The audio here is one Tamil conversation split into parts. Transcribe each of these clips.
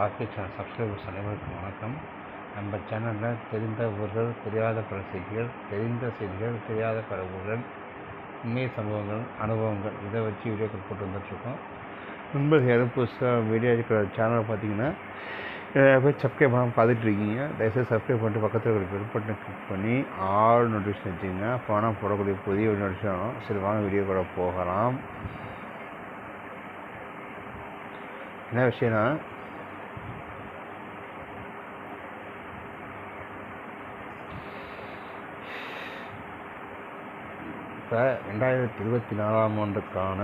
ஆர்கே சேனல் சப்ஸ்கிரைபர்ஸ் அனைவருக்கும் வணக்கம். நம்ம சேனலில் தெரிந்த ஊர்கள், தெரியாத பல செய்திகள், தெரிந்த செய்திகள், தெரியாத பல ஊர்கள், உண்மை சம்பவங்கள், அனுபவங்கள் இதை வச்சு வீடியோக்கள் போட்டு வந்துட்டுருக்கோம். நண்பர்கள் யாரும் புதுசாக வீடியோ இருக்கிற சேனலை பார்த்தீங்கன்னா போய் சப்ஸ்கிரைப் பண்ணாமல் பார்த்துட்ருக்கீங்க. தயவுசெய்து சப்ஸ்கிரைப் பண்ணிட்டு பக்கத்தில் இருக்கிற பெல் பட்டனை கிளிக் பண்ணி ஆல் நோட்டிஃபிகேஷன் வச்சுங்க. போனால் போடக்கூடிய புதிய நோட்டிஃபிகேஷன் வரும். சரி, வாங்க வீடியோ கூட போகலாம். என்ன விஷயம்னா, இப்போ 2024ஆம் ஆண்டுக்கான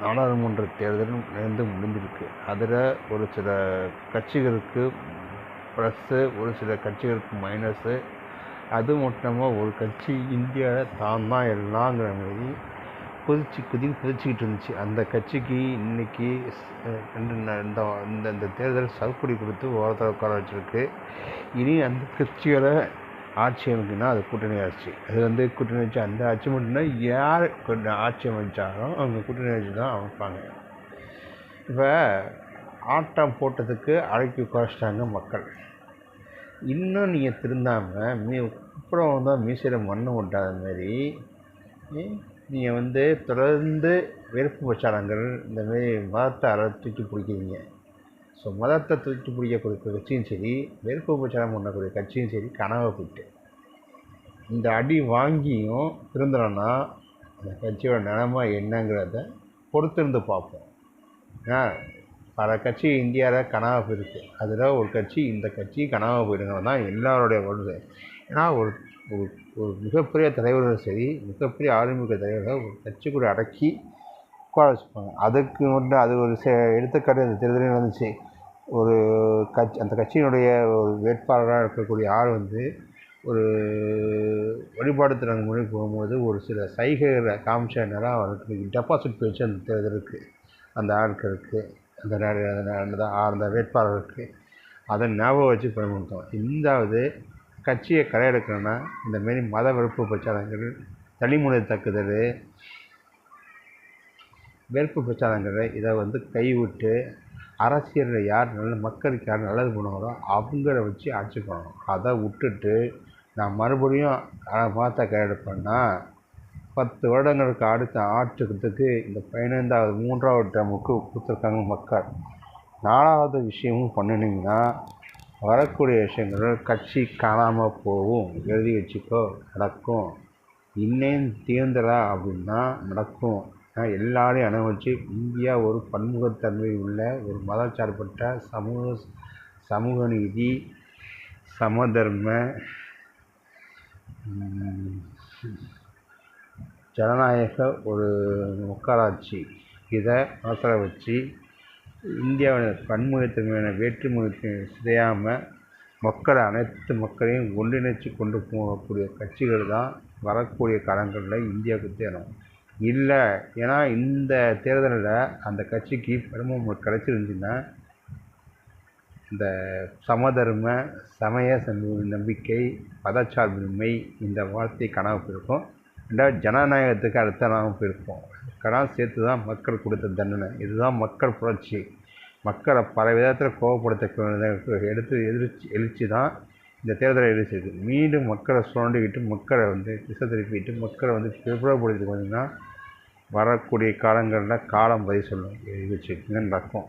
நாடாளுமன்ற தேர்தல் முடிஞ்சிருக்கு. அதில் ஒரு சில கட்சிகளுக்கு ப்ளஸ்ஸு, ஒரு சில கட்சிகளுக்கு மைனஸு. அது மட்டும் இல்லாமல் ஒரு கட்சி இந்தியாவில் தான் எல்லாங்கிற மாதிரி குதிச்சுக்கிட்டு இருந்துச்சு. அந்த கட்சிக்கு இன்றைக்கி இந்த தேர்தல் சவுக்குடி கொடுத்து ஓரத்தில் உட்கார வச்சுருக்கு. இனி அந்த கட்சியோட ஆட்சி அமைக்குன்னா அது கூட்டணி ஆட்சி. அது கூட்டணி ஆட்சி. அந்த ஆட்சி மட்டும்தான் யார் ஆட்சி அமைச்சாலும் அவங்க கூட்டணி ஆட்சி தான் அமைப்பாங்க. இப்போ ஆட்டம் போட்டதுக்கு அடக்கி குறைச்சிட்டாங்க மக்கள். இன்னும் நீங்கள் திருந்தாமல் அப்புறம் தான் மீசையில் மண்ணு ஓட்டாத மாதிரி நீங்கள் தொடர்ந்து வெறுப்பு பிரச்சாரங்கள் இந்தமாரி மதத்தை தூக்கி பிடிக்கிறீங்க. ஸோ மதத்தை தூக்கி பிடிக்கக்கூடிய கட்சியும் சரி, வெறுப்பு பிரச்சாரம் பண்ணக்கூடிய கட்சியும் சரி கனவை போயிட்டு இந்த அடி வாங்கியும் திருந்தலைன்னா அந்த கட்சியோட நிலைமை என்னங்கிறத பொறுத்திருந்து பார்ப்போம். ஏன்னா பல கட்சி இந்தியாவில் கனவை போயிருக்கு. அதில் ஒரு கட்சி, இந்த கட்சி கனவை போயிடுங்கிறது தான் எல்லாருடைய வருது. ஏன்னா ஒரு ஒரு மிகப்பெரிய தலைவர்கள் சரி, மிகப்பெரிய ஆளுமிக்க தலைவர்கள் ஒரு கட்சி கூட அடக்கி உட்கார வச்சுப்பாங்க. அதுக்கு அது ஒரு எடுத்துக்காட்டு அந்த தேர்தலே நடந்துச்சு. ஒரு அந்த கட்சியினுடைய ஒரு வேட்பாளராக இருக்கக்கூடிய ஆள் ஒரு வழிபாடு திறன் மொழி போகும்போது ஒரு சில சைகைகளை காமிச்சதுனால அவருக்கு டெபாசிட் போயிடுச்சு அந்த தேர்தலுக்கு, அந்த ஆட்களுக்கு, அந்த வேட்பாளருக்கு. அதை ஞாபகம் வச்சு பயன்படுத்தும். இந்தாவது கட்சியை கரையெடுக்கணும்னா இந்தமாரி மத வெறுப்பு பிரச்சாரங்கள், தனிமொழி தாக்குதல், வெறுப்பு பிரச்சாரங்களை இதை கைவிட்டு அரசியலில் யார் மக்களுக்கு யார் நல்லது பண்ணுவாங்களோ அவங்கள வச்சு ஆட்சி பண்ணணும். அதை விட்டுட்டு நான் மறுபடியும் மதத்தை கையெடுப்பேன்னா 10 வருடங்களுக்கு அடுத்த ஆட்சிக்கிறதுக்கு இந்த 15வது 3வது டேர்முக்கு கொடுத்துருக்காங்க மக்கள். 4வது விஷயமும் பண்ணினீங்கன்னா வரக்கூடிய விஷயங்கள் கட்சி காணாமல் போகும். எழுதி வச்சுக்கோ, நடக்கும். இன்னும் தீர்ந்தரா அப்படின்னா நடக்கும். எல்லாரையும் அனுபவிச்சு இந்தியா ஒரு பன்முகத்தன்மை உள்ள ஒரு மதச்சார்பற்ற சமூக நீதி, சமதர்ம, ஜனநாயக ஒரு மக்களாட்சி. இதை மனசில் வச்சு இந்தியாவின் பன்முகத்தன்மையான வேற்றுமொழி சிதையாமல் அனைத்து மக்களையும் ஒன்றிணைச்சு கொண்டு போகக்கூடிய கட்சிகள் தான் வரக்கூடிய காலங்களில் இந்தியாவுக்கு தேரும். இல்லை, ஏன்னா இந்த தேர்தலில் அந்த கட்சிக்கு பெரும்பான்மை கிடைச்சிருந்துச்சுன்னா இந்த சமதர்ம, சமய நம்பிக்கை, மதச்சார்பின்மை இந்த வார்த்தை கனவு போயிருக்கும். ரெண்டாவது ஜனநாயகத்துக்கு அடுத்த நாம போயிருக்கோம். கடன் சேர்த்து தான் மக்கள் கொடுத்த தண்டனை. இதுதான் மக்கள் புரட்சி. மக்களை பல விதத்தில் கோபப்படுத்த எழுச்சி தான் இந்த தேர்தலை எழுச்சிருக்கு. மீண்டும் மக்களை சுரண்டிக்கிட்டு மக்களை திசை திருப்பிட்டு மக்களை பிற்படுத்திட்டு போனீங்கன்னா வரக்கூடிய காலங்களில் காலம் பதில் சொல்லும். எழுச்சிக்குன்னு நடக்கும்.